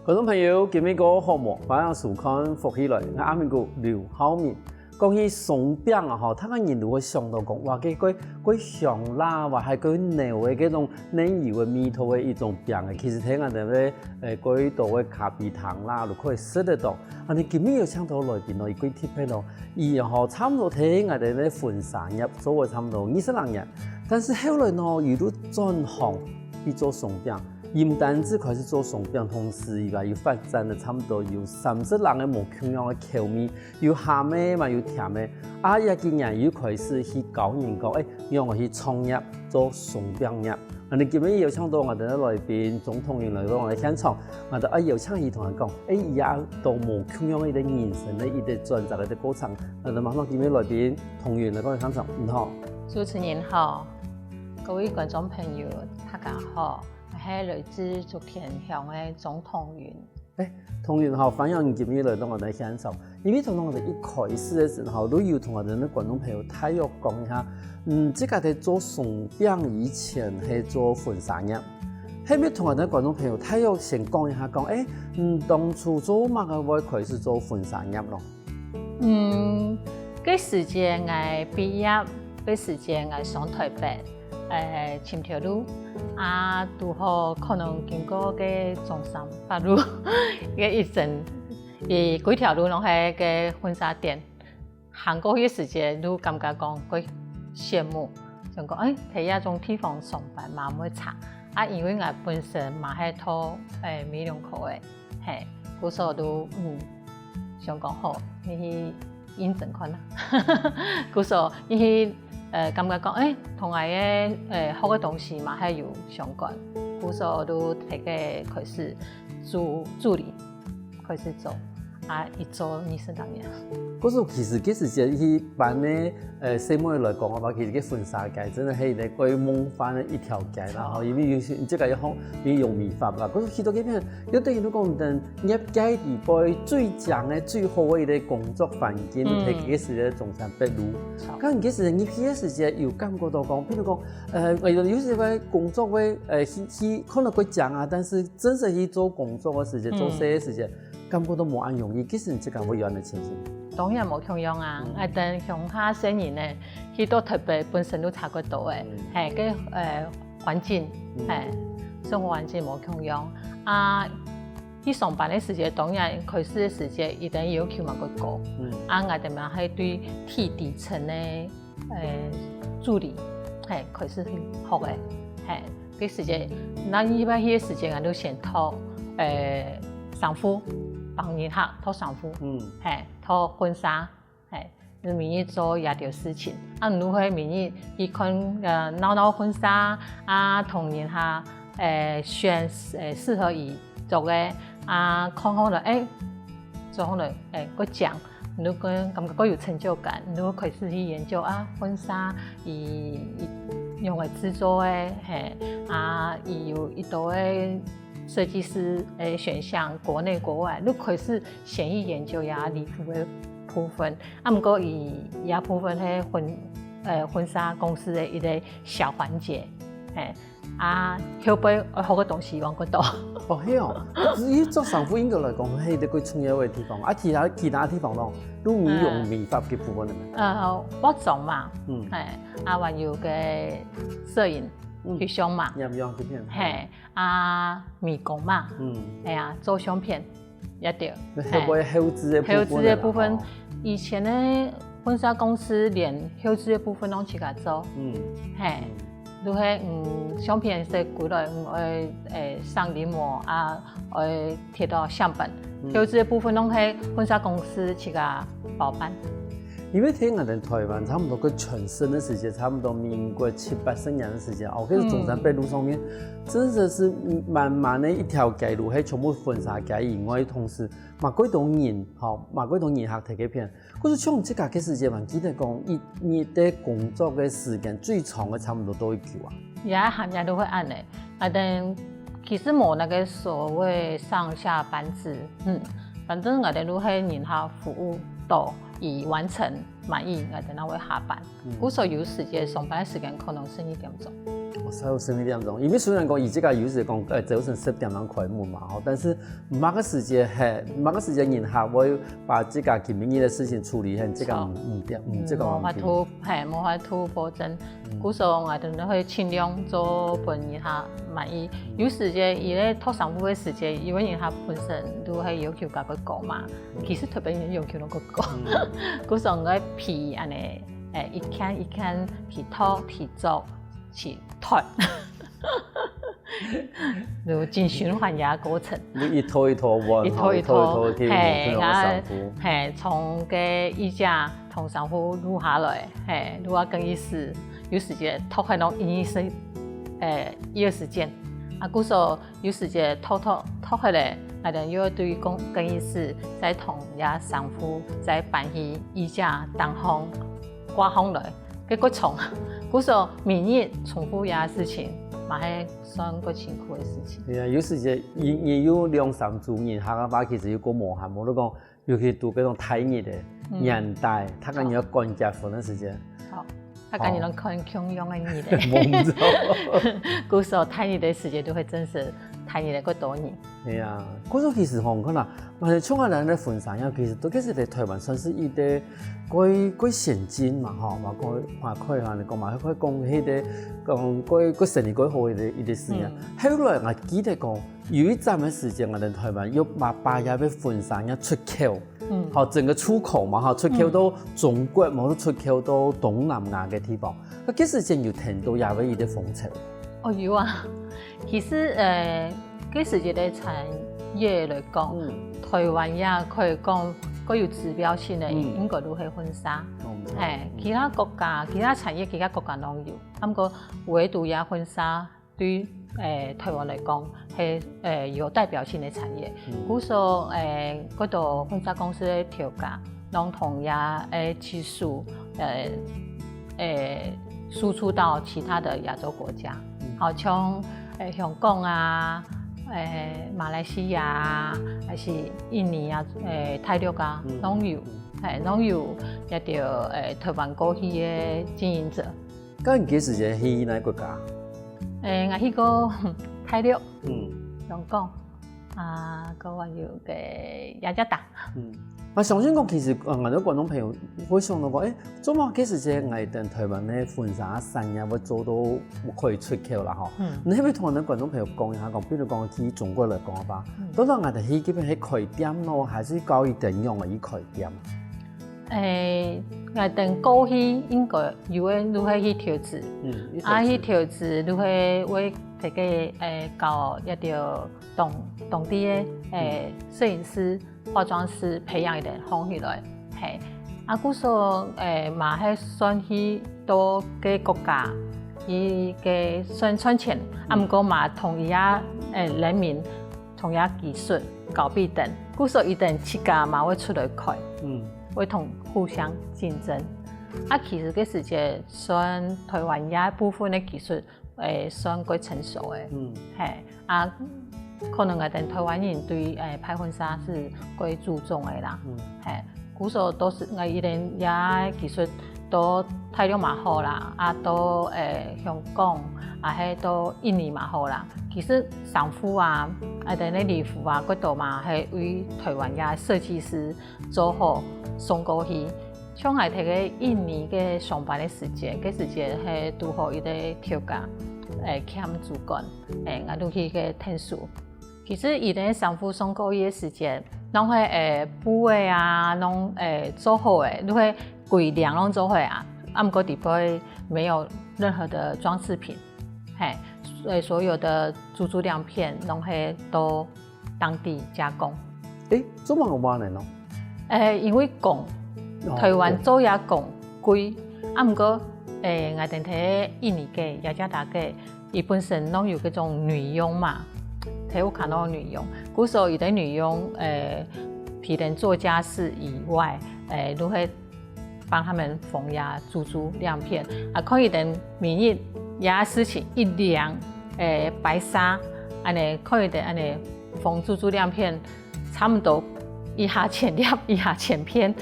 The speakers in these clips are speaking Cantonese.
觀眾朋友，今日個項目反向數看復起來，我阿明個劉浩明講起鬆餅啊，吼，他個人就會想到講，哇，佢香辣，或係佢牛嘅嗰種奶油嘅味道嘅一種餅嘅，其實睇下哋咧，嗰度嘅咖啡糖啦，就可以食得到。啊，你今日要請到來賓咯，佢貼喺度，然後差唔多睇下哋咧婚紗業做咗差唔多20年，但是後來呢，又都轉行去做鬆餅。唔單止開始做鬆餅，同時而家要發展得差唔多有30人嘅無同樣嘅口味，有鹹嘅嘛，有甜嘅。啊，一幾年又開始去教人講，讓我去創業做鬆餅業。你今日邀請到我哋嘅來賓總統員來到我哋現場，我哋邀請佢同人講，而家都無同樣嘅人生咧，一啲轉折嘅過程。我哋馬上今日來賓同員嚟到現場，你好，主持人好，各位觀眾朋友大家好。係來自竹田鄉嘅總統員。同員好，歡迎今日來到我哋現場。因為從我哋一開始嘅時候，都要同我哋啲觀眾朋友大約講一下，即個喺做鬆餅以前係做婚紗業，係咪同我哋觀眾朋友大約先講一下講，當初做乜嘅會開始做婚紗業咯？嗰時間我畢業，嗰時間我上台北。潛條路啊，拄好可能經過嘅中山北路嘅一陣，幾條路攏係嘅婚紗店，行過去時節都感覺講幾羨慕，想講喺一種地方上班嘛唔會差，啊因為我本身嘛係做美容科嘅，係，嗰時候都想講好，去應徵看啦，嗰時候去。感覺講同我嘅學嘅東西嘛係有相關，嗰時候都睇嘅開始助理開始做，啊一做20多年。嗰時候其實嗰時節去辦咧細妹來講嘅話，其實嘅婚紗界真係係咧鬼夢幻嘅一條街啦，吼，因為有即個要用美髮啦。嗰時去到嗰邊，有啲人都講等業界地位最強嘅、最好嘅一個工作環境，睇嗰時嘅中山北路。咁嗰時你去嘅時節又感覺到講，譬如講為咗有時個工作嘅去可能佢強啊，但是真係去做工作嘅時節、做事嘅時節，感覺都冇咁容易。嗰時即個會有人嘅情形。當然冇同樣啊！但鄉下生人咧，佢都特別本身都差不多嘅，係個環境，係生活環境冇同樣。啊，去上班嘅時節，當然開始嘅時節一定要求嘛個高。啊，我哋咪係對底層嘅助理係開始去學嘅，係個時節。那一般啲時節我都先拖衫褲。幫人客拖衫褲，拖婚紗，係，明日做一條事情。啊，如果明日去看鬧婚紗啊，同人客選適合伊做嘅啊，看好了做好了個獎，如果感覺有成就感，如果開始去研究啊婚紗伊用嚟製作嘅，係啊，伊有一道嘅。設計師選項，國內國外，你開始先去研究下禮服嘅部分。啊，不過伊也部分係婚紗公司嘅一個小環節，啊，後背學嘅東西往嗰度。哦，係哦，依做衫褲應該嚟講係啲佢重要嘅地方，啊，其他地方咯，都唔用美髮嘅部分係咪？服裝嘛，啊，還有嘅攝影。去相嘛，係啊，美工嘛，係啊，做相片一條。係會後置嘅部分。以前咧婚紗公司連後置嘅部分都自己做，係，都係相片係過來上臨摹啊，貼到相本，後置嘅部分都係婚紗公司自己包辦。因為睇我哋台灣差唔多個全盛嘅時間，差唔多民國70、80年嘅時間，哦，嗰個中山北路上面，真的是慢慢的一條街路，係全部婚紗街以外，同時嘛幾多人，嘛幾多人客睇嘅片。嗰時像即個嘅時間，我記得講，你哋工作嘅時間最長嘅差唔多多久啊？也行業都會按嘅，但其實冇那個所謂上下班制，反正我哋都係人客服務到。已完成滿意，我哋那會下班。嗰時候有時間上班嘅時間可能11點鐘。下午12点钟，因为虽然讲伊即个有时讲早晨10点钟开门嘛，但是某个时间人客会把这个前面的事情处理很，这个这个无法度无法度保证。古时候我哋都会尽量做俾人客满意。有时间伊咧托上户嘅时间，因为人客本身都系要求甲佢高嘛，其实特别人要求到佢高。古时候我皮安尼。一看一看，去拖去做去脱，就真循环嘅过程。一拖一拖换，一拖一拖去上户，从个衣架从上户撸下来，撸下更衣室，有时间拖开弄更衣室，1-20件。啊，古时候有时间拖下来，我哋要对更衣室再同也上户再搬去衣架当风。刮风来，结果从古时候每日重复一样事情，嘛系算个辛苦的事情。对啊，有时间也有2-3组人，下个其实有个磨合，无你讲，尤其读嗰种太热的年代，他讲你要赶结婚的时间。好，他讲你能看穷用的热的。古时候太热的时间都会真是太热的个多年。系啊，古时候其实可能，像我哋咧婚纱呀，其实都其实喺台湾算是一啲quite先進嘛，話可以你講嘛，可以講迄個quite成年quite好一啲事啊。後來我記得講，有一陣嘅時間，我哋台灣要把一啲婚紗呀出口，整個出口嘛，出口到中國，冇得出口到東南亞嘅地方。嗰幾時間有聽到也會一啲風潮。哦，有啊，其實嗰時嘅產業嚟講，台灣也可以講。佢有指標性嘅，應該都係婚紗。其他國家、其他產業、其他國家都有。不過唯獨也婚紗對台灣嚟講係有代表性嘅產業。古時候嗰度婚紗公司嘅調價，讓同也技術輸出到其他的亞洲國家，好像香港啊。馬來西亞啊，還是印尼啊，泰國啊，都有，都有一條台灣過去嘅經營者。咁你幾時間去哪個國家？我去過泰國，香港，個還有嘅雅加達。我相信講其實我哋廣東朋友會想到講，做乜幾時間我哋台灣嘅婚紗產業會做到可以出口啦？你可唔可以同我哋廣東朋友講一下講，比如講去中國嚟講吧，到底我哋去嗰邊係開店咯，還是搞一點樣嘅去開店？我哋過去應該有嘅都係去調製，去調製都係會自己搞一條當地嘅攝影師。化妝師培養一點放起來，古時候嘛係算去多個國家，伊個算錢，唔過嘛同伊人民同伊技術搞比等，古時候一定設計嘛會出來開，會同互相競爭。其實個時間算台灣也部分嘅技術算幾成熟嘅，可能我哋台灣人對拍婚紗是幾注重嘅啦，古時候都是我一定也技術都泰國嘛好啦，都香港係都印尼嘛好啦。其實衫褲啊，哋啲禮服啊嗰度嘛係為台灣嘅設計師做好送過去。像係睇個印尼嘅上班嘅時節，嗰時節係拄好伊啲調價欠主管，我都去個聽數。其實伊啲衫褲送過去嘅時節，攏係布嘅啊，攏做好嘅，都係貴量攏做好啊。不過底部沒有任何的裝飾品，所有的珠珠亮片攏係都當地加工。做乜話呢？因為講台灣做也講貴，不過我哋睇印尼嘅雅加達嘅，伊本身攏有嗰種女傭嘛。睇我看到女傭，古時候伊啲女傭替人做家事以外，都會幫他們縫呀珠珠亮片，可以等每日也事情一兩白紗，安尼可以等安尼縫珠珠亮片，差唔多一下千粒一下千片，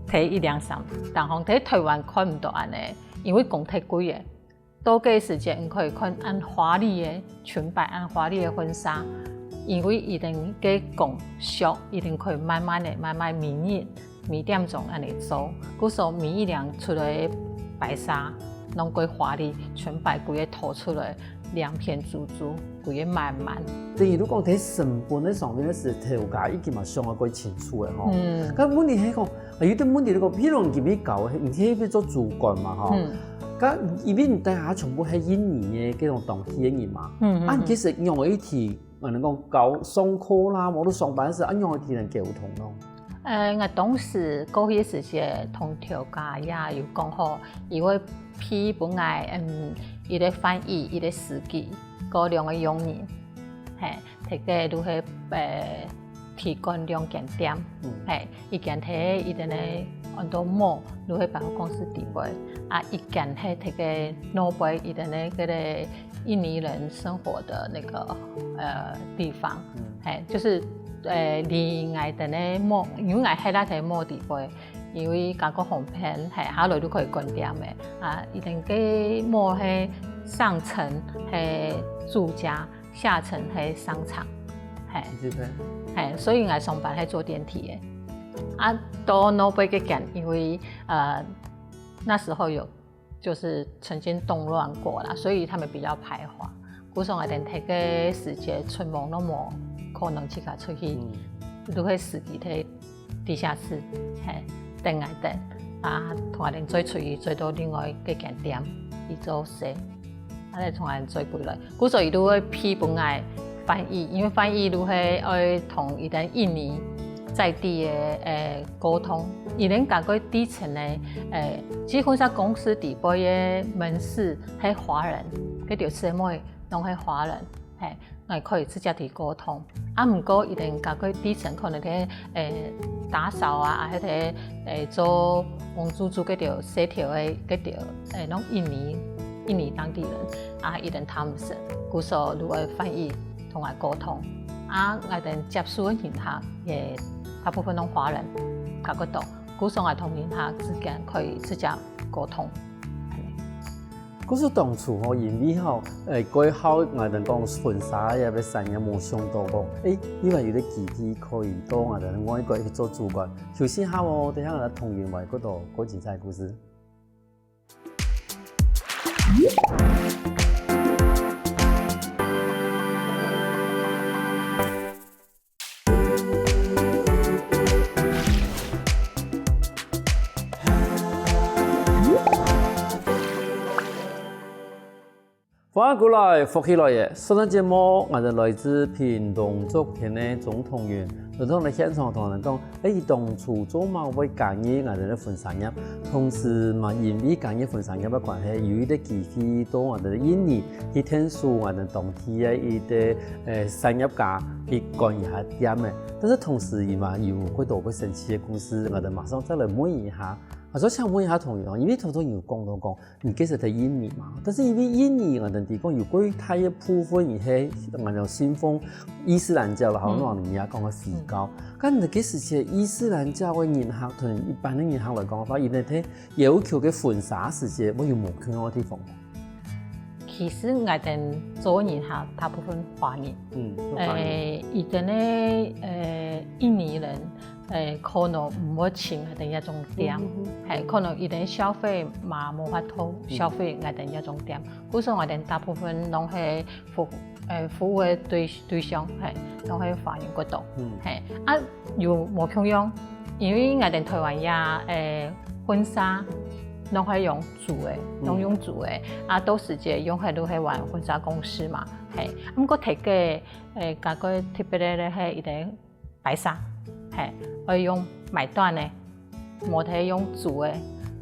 睇一兩三，但係喺台灣看唔到安尼，因為講太貴嘅。多嘅時間，可以看按華麗嘅裙擺，按華麗嘅婚紗，因為一定嘅工序，一定可以慢慢米點鐘安尼做。故說米一兩出來白紗，攏過華麗裙擺，規個拖出來兩片珠珠，規個慢慢。等於你講睇成本咧上面咧是條價已經嘛上啊過清楚嘅吼。咁問題係講，有啲問題你講，譬如講佢搞，唔係要做主管嘛吼。咁因為你底下全部係印尼嘅嗰種當地嘅人嘛。其實用一題，我哋講搞上課啦，我都上班時，用一題嚟溝通咯。我當時過去時節同調解也有講好，因為批本來伊個翻譯，伊個司機，嗰兩個傭人，提個都係提供兩間店，一間係伊哋咧很多模，都係百貨公司底位，一間係提個諾貝伊哋咧嗰個印尼人生活的那個地方，就是離我哋咧模，因為我喺那睇模底位，因為嗰個紅片下來都可以關店嘅，伊哋個模係上層係住家，下層係商場，所以我上班係坐電梯嘅。到諾貝嘅間，因為那時候有就是曾經動亂過啦，所以他們比較排華。故說我哋睇個時間出門都冇可能自己出去，都係司機喺地下室等我哋，同我哋再出去再到另外一間店去做事，同我哋再回來。故所以都會批本來翻譯，因為翻譯都係愛同伊哋印尼在地嘅溝通，伊哋嗰個底層咧基本上公司底部嘅門市係華人，嗰條社妹攏係華人，我可以直接地溝通。唔過伊哋嗰個底層可能喺打掃啊，或者做黃豬豬嗰條協調嘅嗰條攏印尼當地人伊哋他們識，故所如果翻譯同我溝通，我哋接觸嘅人客也大部分攏華人嗰個度，故所我同人客之間可以直接溝通。嗰時當初吼，因為吼過後我哋講婚紗也要產業冇想到講，因為有啲機器可以到我哋外國去做主管，休息下喎，等下我哋同源外嗰度講精彩故事。歡迎過來，福氣來也。上檔節目，我哋來自屏東昨天的總統員，就同我哋現場同人講，當初做某位干業，我哋嘅婚紗業，同時嘛，因為干業婚紗業嘅關係，有一啲機會到我哋印尼去聽書，我哋當地嘅一啲產業家去幹一下店嘅。但是同時，伊嘛有好多個神奇嘅故事，我哋馬上再來問一下。我想問一下同樣，因為頭先有講到講，你其實係印尼嘛，但是因為印尼我哋地方有幾大一部分而係我哋信奉伊斯蘭教啦，好多人也講個佛教。咁你幾時係伊斯蘭教嘅人客同一般嘅人客來講嘅話，伊哋睇要求嘅婚紗時節，我有冇去嗰個地方？其實我哋做人客大部分華人，伊哋咧印尼人。可能唔會請我哋一種店，可能伊哋消費嘛冇法度消費我哋一種店，故所我哋大部分攏係服務嘅對象攏係華人嗰度，又冇共用，因為我哋台灣也婚紗攏係用做嘅，攏用做嘅，到時節用係都係揾婚紗公司嘛，咁個提嘅嗰個特別咧係伊哋白紗。可以用買斷嘅，冇睇用做嘅。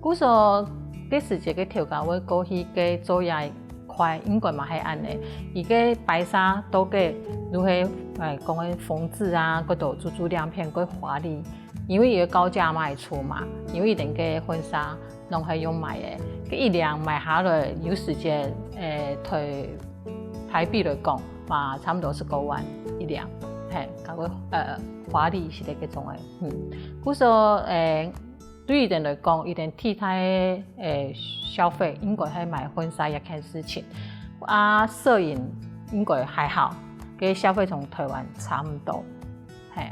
故所嗰時節嘅條價會過去嘅做嘢快，應該嘛係按嘅。而家白紗都嘅如係講嘅縫製啊，嗰度做兩片佢華麗，因為要高價賣出嘛。因為一定嘅婚紗攏係用買嘅，佢一兩買下來有時節退台幣來講嘛，差唔多是9萬一兩。嗰個華麗是咧嗰種嘅，故所对伊哋来讲，伊哋替代的消费应该系买婚纱一件事情，摄影应该还好，跟消费从台湾差唔多，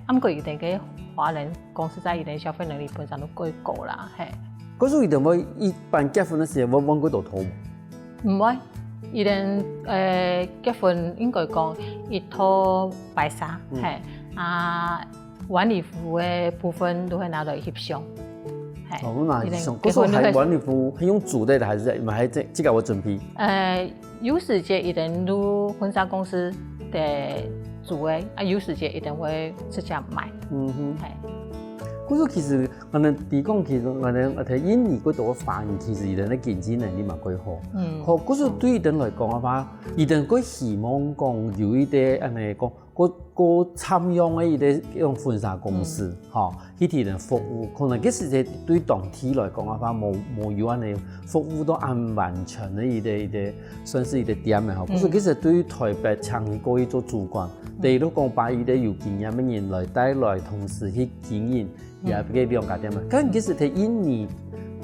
不过伊哋嘅华人公司在伊哋消费能力本身都够高啦，嗰時伊哋會一般結婚嘅時候，會揾嗰度拖唔會，伊哋結婚應該講一套白紗，晚禮服嘅部分都會拿來翕相。哦，那像嗰時候係晚禮服係用租的，還是唔係即個我準備？有時節一定都婚紗公司嘅租的，有時節一定會直接買。嗰時其實我哋地講，其實我哋睇印尼嗰度嘅反應，其實伊哋嘅經濟能力嘛幾好。好，嗰時對伊哋來講嘅話，伊哋佢希望講有一啲安尼講，個參用嘅伊啲用婚紗公司，嚇，佢哋嘅服務，可能嗰時嘅對當地來講嘅話，冇有安尼服務到按完全嘅伊啲算是伊啲點嘅嚇。嗰時其實對於台北長期過去做主管，第二都講把伊啲有經驗嘅人來帶來，同時去經營。也俾兩家店啊！咁其實睇印尼，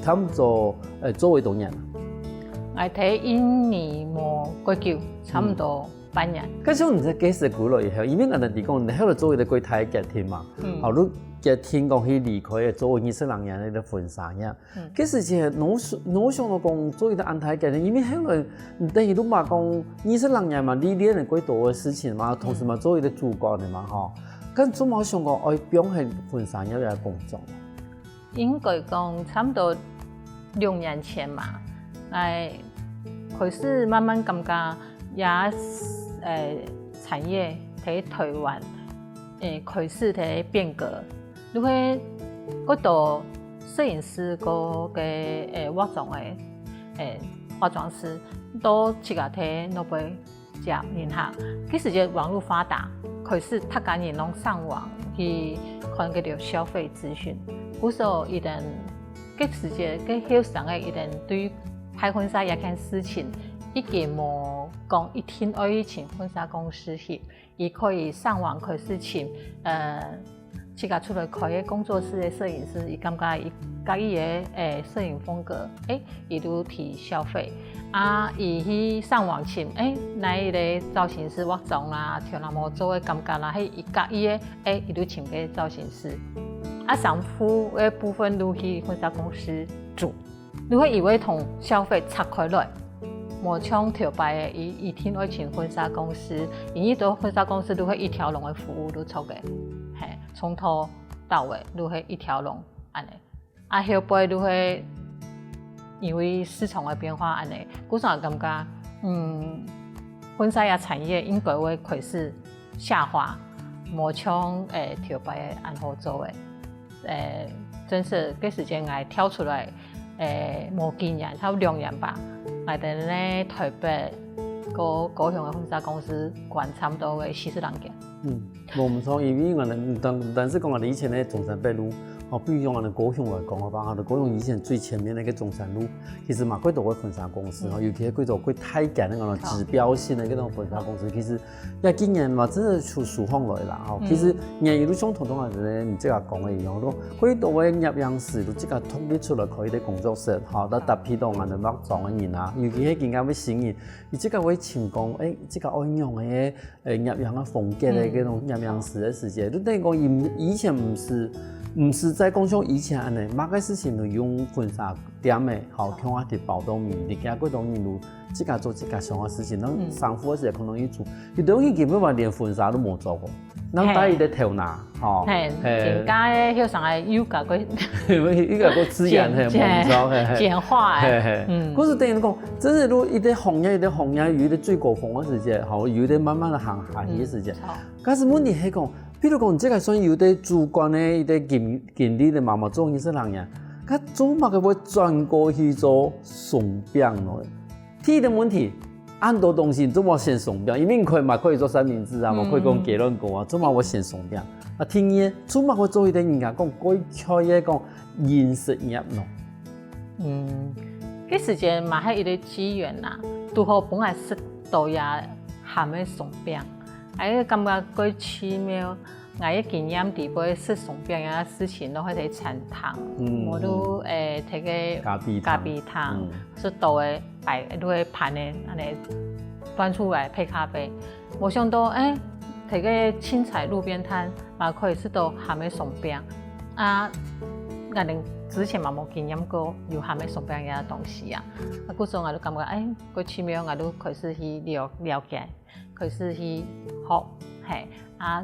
他們做為多年。我睇印尼冇幾久，差唔多半年。咁所以你睇幾時過來以後，因為我哋講，你喺度做嘅個太極天嘛，後都嘅天講去離開做20人嘅啲婚紗嘅。其實係我想到講做嘅安太極天，因為喺度等於都話講20人嘛，呢啲係幾多嘅事情嘛，同時嘛做嘅主管嘅嘛，嗬。咁做冇想過愛表係婚紗有啲工作。應該講差唔多6年前嘛，開始慢慢感覺也產業喺台灣開始喺變革。如果嗰度攝影師個嘅化妝嘅化妝師都自己喺那邊接人客，其實就網絡發達。開始大家人攏上網去看嗰條消費資訊，嗰時候一定嗰時節嗰後生嘅一定對拍婚紗一件事情，已經冇講一天愛去請婚紗公司去，亦可以上網開始請自己出來開嘅工作室嘅攝影師，伊感覺伊家己嘅攝影風格，伊都提消費。伊去上網請，來伊個造型師化妝啦，調那麼做嘅感覺啦，伊家己嘅，伊都請個造型師。上夫嘅部分都去婚紗公司做，你會以為同消費拆開來，冇像條擺嘅，伊天愛請婚紗公司，因為到婚紗公司都會一條龍嘅服務都做嘅，從頭到尾都會一條龍安尼，後背都會。因為市場嘅變化安尼，嗰時我感覺，婚紗業產業應該會開始下滑，冇像條擺嘅按好做嘅，真是嗰時間我跳出來，冇經驗，差不多2年吧，我哋咧台北高雄嘅婚紗公司管差唔多嘅40人嘅。冇唔錯，因為我哋唔單止講我哋以前咧中山北路。比如講我哋高雄來講嘅話，我哋高雄以前最前面那個中山路，其實嘛幾多個婚紗公司，尤其係幾多個太緊嗰種指標性嘅嗰種婚紗公司，其實也今年嘛真係出數方來啦。其實人都相同嘅咧，唔即係講嘅一樣咯。幾多個入樣師都即刻統一出來開啲工作室，都特別到我哋化妝嘅人啊，尤其係更加會新人，伊即刻會請講，即刻愛用嘅入樣嘅風格嘅嗰種入樣師嘅時節，都等於講以前唔是在講像以前安尼，某個事情就用婚紗店嘅，好向我哋包到面，而家嗰種人都即刻做即刻上嘅事情，咱上夫嘅時候可能要做，有啲人基本話連婚紗都冇做過，咱帶伊啲頭拿，人家嘅後生係有個個，有個資源係冇做，簡化嘅，嗰時等於講，真係都一啲行業有啲最高峰嘅時節，好有啲慢慢嘅行下去嘅時節，但是問題係講。譬如講，你即個算有啲主管咧，有啲經理咧，慢慢做20人呀，佢做乜佢會轉過去做送餅咯？第一個問題，按多東西做乜先送餅？因為佢嘛可以做三明治啊，嘛可以講雞卵糕啊，做乜我先送餅？第二，做乜我做一啲人家講改開嘢講飲食業咯？嗰時間嘛係一啲資源啦，拄好本來食到也含嘅送餅。感覺幾奇妙，我嘅經驗底杯食鬆餅啊事情都係睇餐堂，我都睇個咖啡湯，是倒嘅擺都會盤嘅，安尼端出來配咖啡。冇想到睇個青菜路邊攤，嘛可以食到鹹嘅鬆餅啊！我哋之前嘛冇經驗過有鹹嘅鬆餅嘅東西啊，嗰時候我都感覺個奇妙，我都開始去了解，開始去學，係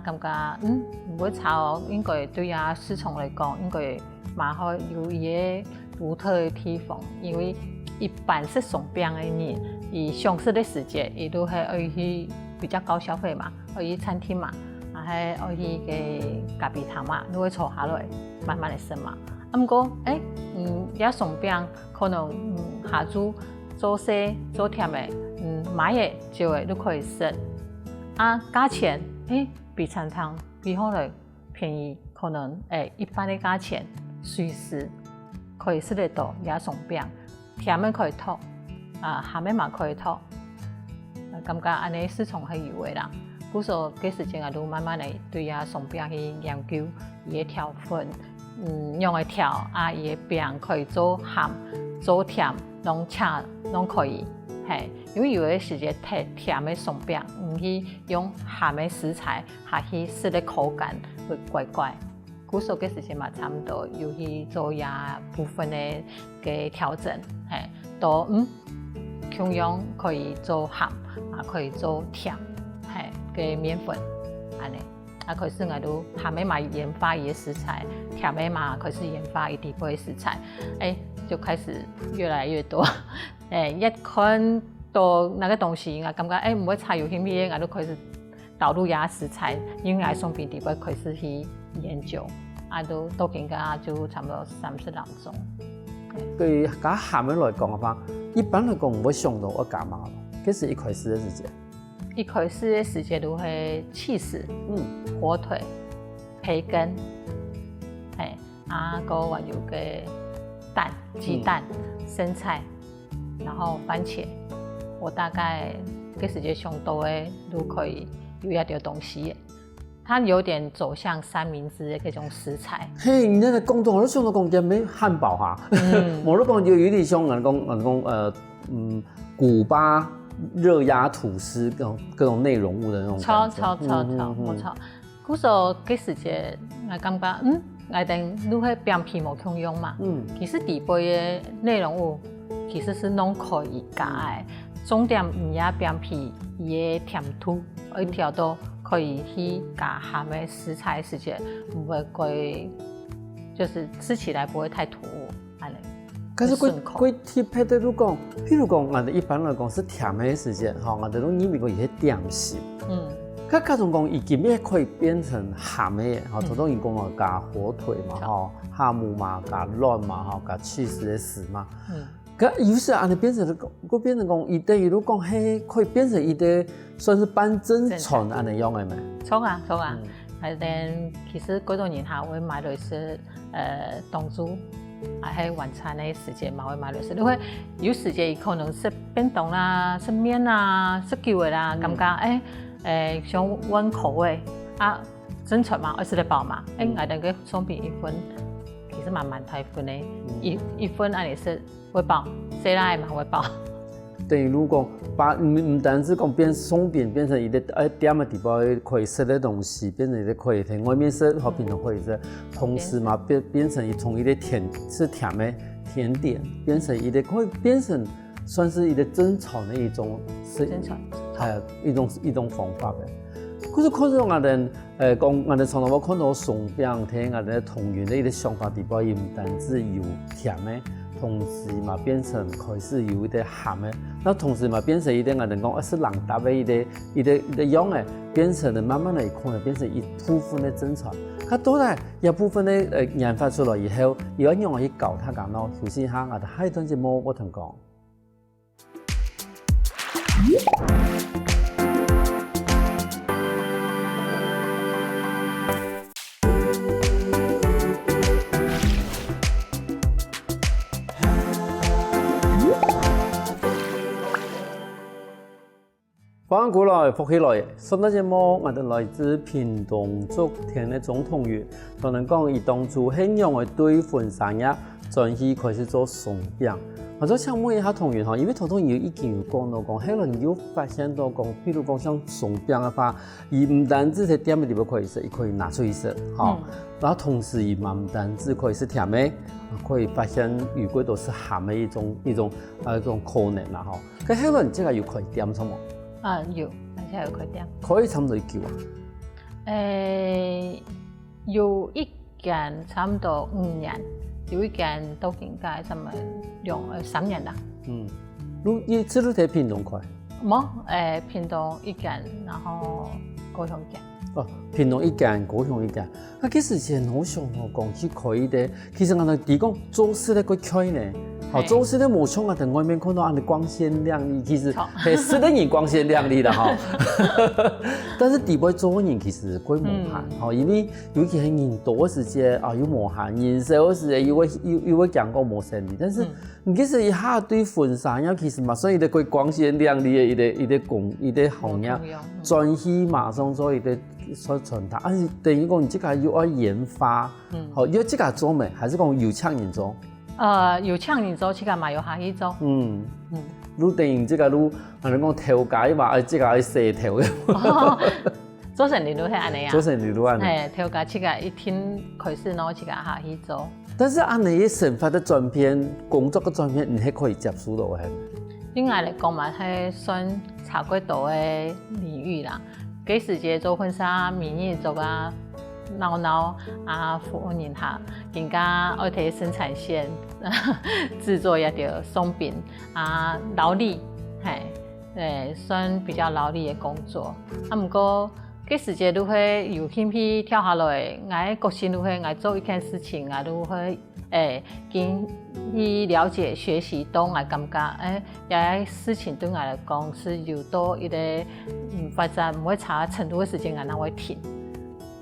感覺唔會炒，應該對啊市場嚟講應該蠻好，有嘢獨特嘅地方，因為一般食鬆餅嘅人，伊上市嘅時節，伊都係愛去比較高消費嘛，愛去餐廳嘛，啊係愛去嘅咖啡廳嘛，都會坐下來慢慢嚟食嘛。不過而鬆餅可能下煮做細做甜嘅，買嘅少嘅都可以食。價錢比餐廳比可能便宜，可能一般嘅價錢，隨時可以食得到而鬆餅，甜嘅可以托，鹹嘅嘛可以托，感覺安尼市場係有嘅啦。故所嘅時間我都慢慢嚟對鬆餅去研究伊嘅調粉。用嚟調伊嘅餅可以做鹹、做甜，攏恰攏可以，係因為有嘅時節甜嘅鬆餅，唔去用鹹嘅食材下去食嘅口感會怪怪。古時嘅時節嘛，差唔多要去做部分嘅調整，係都同樣可以做鹹，可以做甜，係嘅麵粉，安尼。開始我都鹹嘅嘛研發伊嘅食材，甜嘅嘛開始研發伊底部嘅食材，就開始越來越多。一看到那個東西，我感覺唔會差有興味，我都開始導入遐食材，因為鬆餅底部開始去研究，都到現在就差唔多30多種。對於加鹹嘅來講嘅話，一般來講唔會想到我加嘛，嗰是一開始嘅時節。一開始嘅時節都係起司、火腿、培根，個還有個蛋、雞蛋、生菜，然後番茄。我大概嘅時節上多嘅都可以有一條東西，它有點走向三明治嘅嗰種食材。嘿，你那個講到我都想到講叫咩漢堡哈，我都講就有點像人講古巴。熱壓吐司各種內容物的那種感覺，冇錯。嗰時候嘅時節，我感覺我哋都係餅皮冇共用嘛。其實底部嘅內容物其實是攏可以加嘅，重點唔係餅皮伊嘅甜度，一條都可以去加鹹嘅食材時節，唔會過，就是吃起來不會太突兀，安尼。可是佢貼配的都講，譬如講，我哋一般來講是甜嘅時節，我哋都認為講伊係點心。佢種講，伊今日可以變成鹹嘅，頭先伊講話加火腿嘛，哈姆嘛，加卵嘛，加cheese嘅絲嘛。有時安尼變成講，伊等於都講，係可以變成伊啲算是半真傳安尼樣嘅咩？錯啊！但其實嗰種人下會買嚟食當豬。喺晚餐嘅時節嘛，會買嚟食。因為有時節可能食便當啦、食麵啦、食久嘅啦，感覺想換口味真出嘛，愛食得飽嘛。我哋嘅鬆餅一份其實慢慢睇份嘅，一份愛嚟食會飽，食啦嘛會飽。等於如果把唔單止講變鬆餅變成一個點嘅地方可以食嘅東西，變成一個可以喺外面食和平常可以食，同時嘛變成從一個甜嘅甜點，變成一個可以變成算是一個正常的一種一種方法嘅。可是我哋講我哋從來冇看到鬆餅，睇我哋同源的一個想法地方，伊唔單止有甜嘅。同時嘛變成開始有一啲鹹嘅，那同時嘛變成一啲我哋講是冷搭嘅一個樣嘅，變成慢慢嚟看，變成一部分嘅正常。佢到來一部分嘅研發出來以後，有一樣去搞它講到，首先下我哋下一段節目我同講。访问过来，福起来。上个节目，我哋来自屏东竹田的总统员，同人讲，伊当初很用的对婚纱业转去开始做松饼。我就想问一下同员哈，因为头头有已经有讲到讲，后来有发现到讲，比如讲像松饼的话，伊唔单止在店里边可以食，伊可以拿出去食，哈、然后同时伊嘛唔单止可以是甜的，可以发现如果都是咸的一种可能啦哈。咁后来这个有可以点什么？有，而且有开店。可以差唔多久啊？有一間差唔多5年，有一間都應該差唔多3年啦。你知道在屏東開？冇，屏東一間，然後高雄一間。屏東一間，高雄一間。其實前好想我講起開的，其實我哋提供做事咧個開呢。做事咧冇像我哋外面看到安尼光鮮亮麗，其實係是的人光鮮亮麗的哈。但是底部做人其實會無限，因為尤其係人多時間啊，有無限，人少時間又會講過冇生意。但是其實一下對婚紗業其實嘛，所以佢會光鮮亮麗嘅一個行業，轉去馬上做一個所傳達，而是等於講你這個要愛研發，好要這個做咩？還是講有搶人做？有搶人做，這個嘛有下去做。你等於這個你人講頭家嘛，這個係洗頭嘅。做生意都係安尼啊。做生意都安尼。頭家這個一天開始攞這個下去做。但是安尼嘅生活的轉變，工作嘅轉變，你係可以接受到嘅。應該嚟講嘛，係算差不多嘅領域啦。幾時節做婚紗，明日做啊。鬧啊，服務人客，人家愛睇生產線製作一條鬆餅啊，勞力係算比較勞力嘅工作。不過嗰時節都會有興趣跳下來，我個性都會我做一件事情，我都會經去了解學習到我感覺有事情對我來講是有到一個發展唔會差程度嘅時間，我哪會停。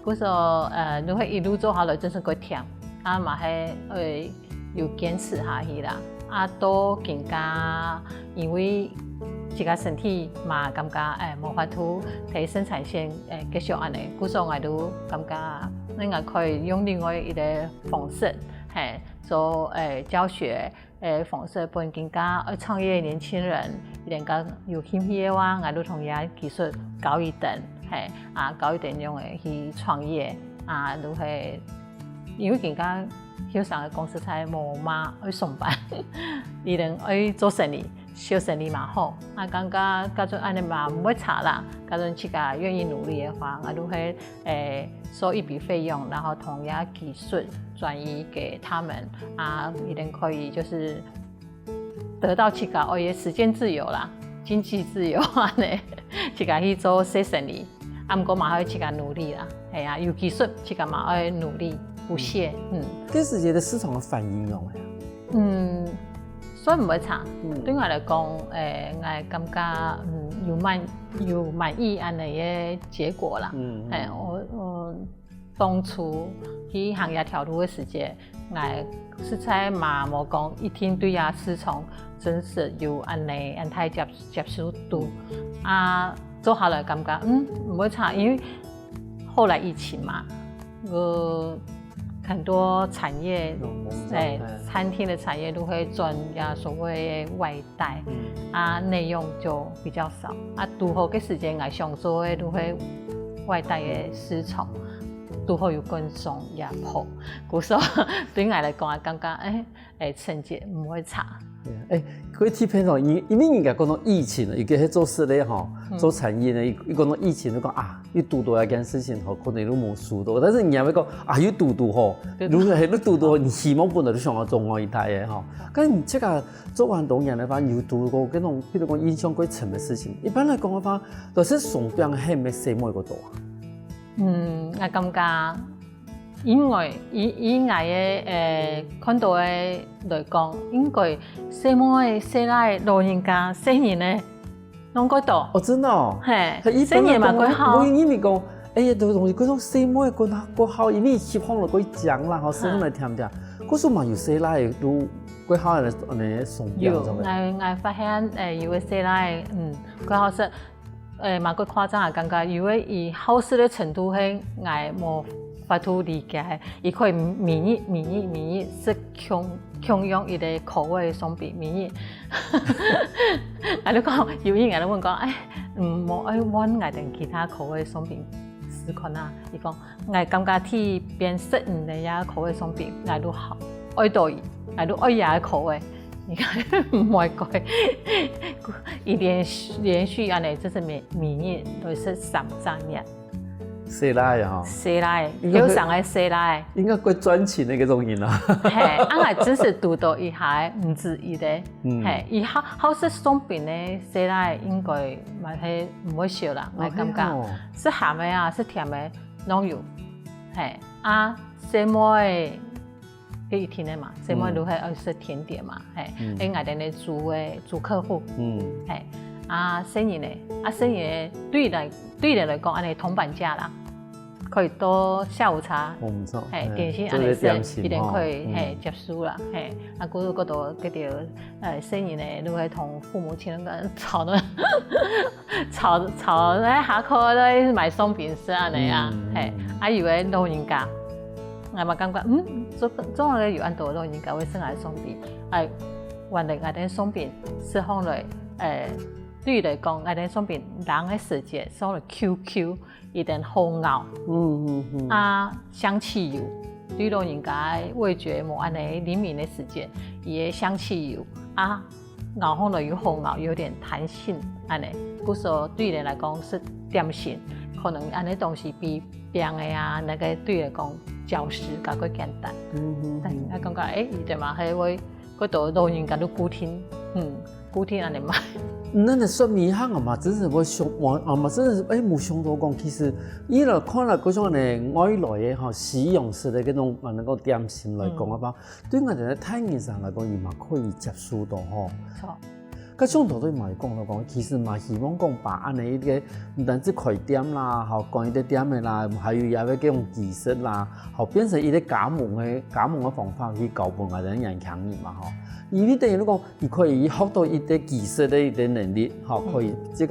嗰時候你會一路做下來，真是個甜，嘛係要堅持下去啦。都更加因為自己身體嘛感覺冇法度睇生產線繼續安尼，嗰時候我都感覺應該可以用另外一個方式做教學方式，幫更加創業的年輕人，人家有興趣嘅話，我都同伊技術教一等。教一點用嘅去創業都係因為更加曉上嘅公司才冇嘛去上班，伊能去做生意，小生意嘛好，感覺嗰種安尼嘛唔會差啦。嗰種自己願意努力嘅話，我都會收一筆費用，然後同樣技術轉移給他們一定可以就是得到自己嘅時間自由啦，經濟自由自己去做小生意。不過嘛，可以自己努力啦，係啊，有技術自己嘛可以努力不懈。嗰時節嘅市場嘅反應有冇？所以唔會差。對我嚟講，我感覺有滿意安尼嘅結果啦。我當初去行業條路嘅時節，我實在嘛冇講一定對呀市場真實有安尼安太接受度做下來感覺唔會差，因為後來疫情嘛，很多產業餐廳的產業都會轉所謂外帶內容就比較少拄好嘅時間我想做嘅都會外帶嘅市場拄好有觀眾也好，故所對我來講感覺成績唔會差。佢睇片咯，因為人家講到疫情啦，尤其係做事咧吼，做產業咧，伊講到疫情，你講要拄到一件事情吼，可能都冇輸到，但是人家會講要拄到吼，如果係你拄到，你希望本來都想要做外帶嘅吼，咁你即個做運動員嘅話，有拄過嗰種，譬如講影響過程嘅事情，一般來講嘅話，都是鬆餅係咪細妹個多啊？我感覺。因為以我嘅看到嘅來講，應該細妹細奶老人家細人咧，攏個多。真的哦。係。細人嘛，佢好。我因為講，都同嗰種細妹個好，因為希望落個醬啦，好生嚟甜啲。嗰時嘛有細奶都個好嚟鬆餅。有，我發現有嘅細奶，佢好食。嘛個誇張啊，感覺因為伊好食的程度係我無法度理解，伊可以免疫是強用伊個口味鬆餅免疫。我哋講有啲人都問講，冇愛揾我哋其他口味鬆餅試看啊。伊講我感覺ที่變適應的呀口味鬆餅，我都好愛到伊，我都愛呀口味。你看唔會改，伊連續安尼就是免疫都是3年。西拉呀，西拉，有上嘅西拉，應該會專情的嗰種人啊。係，我真是讀到一下唔止伊咧，係，伊好食鬆餅咧，西拉應該咪係唔會少啦，我感覺是鹹嘅啊，是甜嘅攏有，係啊，西妹。一天的嘛，什麼都係愛食甜點嘛，係，喺外地咧做客戶，係，生意咧，生意對你嚟講，安尼銅板價啦，可以多下午茶，係點心，安尼食，一定可以係接受啦，係，嗰度生意咧都係同父母親咁吵咧，下課咧買鬆餅食安尼啊，係，以為老人家。我嘛感覺，總係有按多老人家會食下鬆餅，原來我哋鬆餅是放來，對於嚟講，我哋鬆餅冷嘅時節，放來 QQ， 一定好咬，香氣油，對老人家味覺冇安尼靈敏嘅時節，伊嘅香氣油，咬放來又好咬，有點彈性，安尼，故說對你嚟講是點心，可能安尼東西比冰嘅啊，那個對嚟講。教師較個簡單，我感覺伊就嘛係會嗰度老人家都固聽，固聽安尼買。咱的說明行啊嘛，真是我想嘛，真是冇想到講，其實伊來看來嗰種嘅外來嘅西洋式嘅嗰種能夠點心來講啊吧，對我哋嘅體驗上來講，伊嘛可以接受到吼。錯。咁相對對嘛講來講，其實嘛希望講把安尼個唔單止開店啦，吼關於啲店嘅啦，還有也個嗰種技術啦，吼變成伊啲加盟嘅方法去交換我哋人強人嘛吼。伊呢等於講，伊可以學到一啲技術嘅一啲能力，吼可以即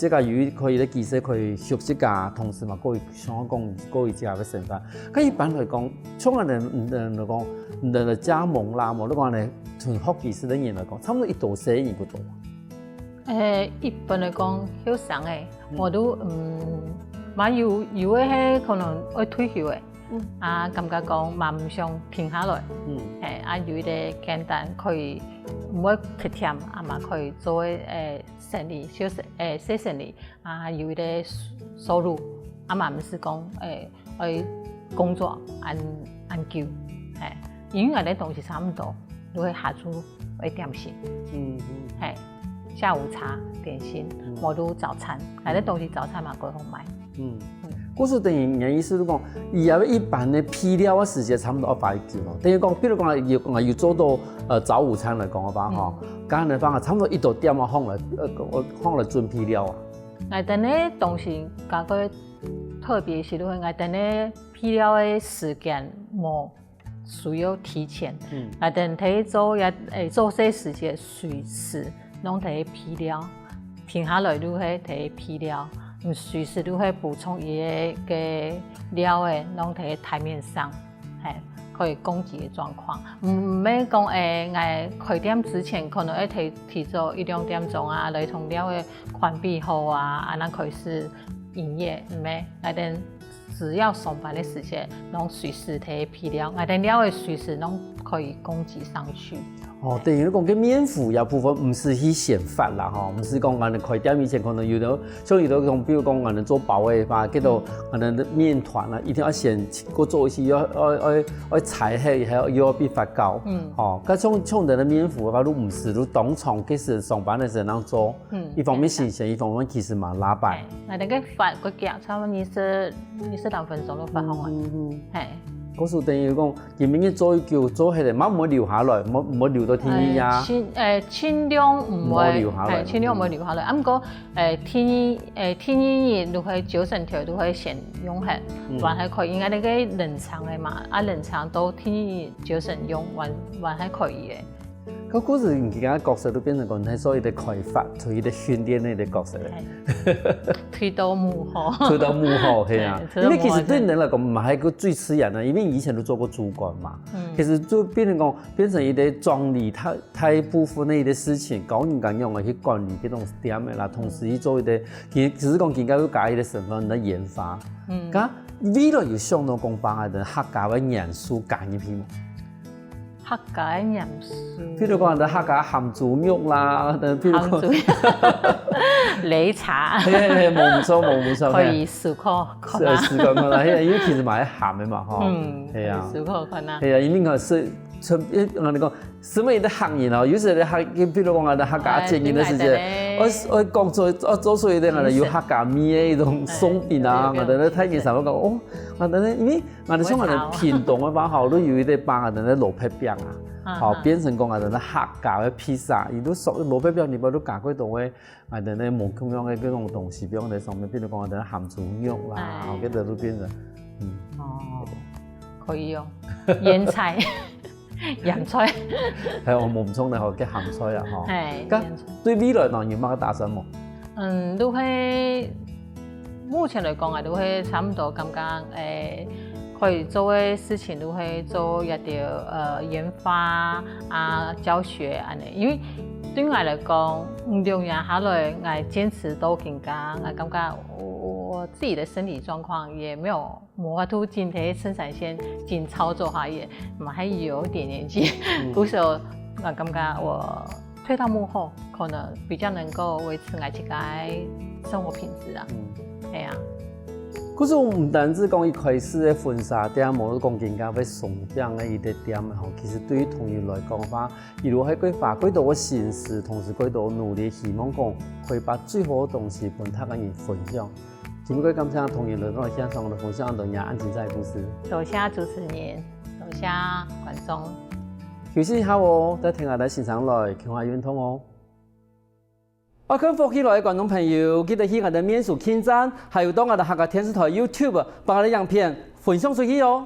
個由可以啲技術可以學習㗎，同時嘛可以想講可以自己嘅成分。咁一般嚟講，從我哋嚟講，嚟加盟啦，無論講咧。從學技術嘅人嚟講，差唔多一度4年嗰度。一般嚟講，休上嘅，我都嘛有嘅可能會退休嘅，感覺講嘛唔想停下來，有啲簡單可以唔會太甜，嘛可以做生意小生意，有啲收入，嘛唔是講去工作按久，因為我哋東西差唔多。都會下廚會點心，係下午茶、點心，我都早餐，嗰啲東西早餐嘛佢好買。嗰時等於人意思都講，而有一般嘅批料嘅時間差唔多100件咯。等於講，比如講要做到早午餐嚟講嘅話，嗬，簡單嚟講，差唔多一道點啊，放嚟準批料啊。我哋呢東西嗰個特別是都係我哋呢批料嘅時間冇。需要提前，等睇做些時節隨時攏睇批料，停下來都係睇批料，隨時都係補充伊嘅料嘅，攏睇台面上，係可以供給嘅狀況。唔免講我開店之前可能要提早1-2點鐘啊，來同料嘅關閉好啊，那開始營業，唔免來等。只要上班的時間，攏隨時睇批料，我哋料嘅隨時攏可以供給上去。等於你講嘅麵糊有部分唔是去現發啦，吼，唔是講我哋開店以前可能有到，像有到講，比如講我哋做包嘅話，叫做我哋麵團啦，一定要先個做一次要裁起，要必發酵，咁像我哋麵糊嘅話，都唔是都當場其實上班嘅時候做，一方面新鮮，一方面其實蠻拉白。我哋嘅發個夾差唔多20-2分鐘都發好完，係。嗰時等於講，前面嘅做叫做起嚟，唔好留下來，唔好留到天熱啊。盡量唔會留下來，盡量唔會留下來。咁個天熱都可以9成條都可以先用下，還係可以。而家你嘅冷藏嘅嘛，冷藏都天熱9成用，還係可以嘅。嗰故事而家角色都變成講係所謂嘅開發，同佢哋訓練呢啲角色咧，推到幕後，推到幕後係啊。因為其實對人嚟講唔係個最刺人啊，因為以前都做過主管嘛。其實就變成一啲管理太部分呢啲事情，講人咁用嚟去管理嗰種點嘅啦，同時去做一啲，只是講更加要加一啲成分嚟研發。咁未來要相當講幫下啲客家嘅元素加入去嘛。客家元素，譬如講人哋客家鹹豬肉啦，譬如講擂茶，係冇錯，可以試過啦。試過啦，係啊，因為其實買鹹嘅嘛，嗬，係啊，試過可能。係啊，因為我哋講什麼的客人啊，有時啲客，譬如講我哋客家經驗嘅事情，我講做所以啲我哋要客家味嘅呢種鬆餅啊，我哋咧睇見時候講哦，我哋咧因為我哋想我哋偏東嘅話，後都有一啲幫我哋咧蘿蔔餅啊，好變成講我哋咧客家嘅披薩，亦都屬蘿蔔餅裏邊都加幾多嘅我哋咧冇咁樣嘅嗰種東西，比如我哋上面譬如講我哋鹹豬肉啦，嗰啲都變成可以哦，醃菜。鹹菜係我冇充你學嘅鹹菜啊，嗬。係。咁對未來當然乜嘅打算冇？都係目前嚟講啊，都係差唔多感覺可以做嘅事情都係做一啲研發啊、教學安尼，因為對我嚟講，2年下來我堅持到更加，我感覺我自己的身體狀況也沒有法度進體生產線進操作下也，還有點年紀，故時我感覺我退到幕後，可能比較能夠維持我自己生活品質啊。係啊。可是我唔單止講一開始嘅婚紗店，冇講更加要鬆餅嘅一啲店吼。其實對於同業來講話，如果喺佢花幾多嘅心思，同時幾多努力，希望講可以把最好嘅東西同他人分享。今日感謝同業來講獻上我哋分享到廿安精彩故事。多謝主持人，多謝觀眾。休息一下哦，再聽下啲欣賞來，傾下運通哦。我跟福起來嘅觀眾朋友，記得去我哋面書網站，還有到我哋客家電視台 YouTube，把我哋影片分享出去哦。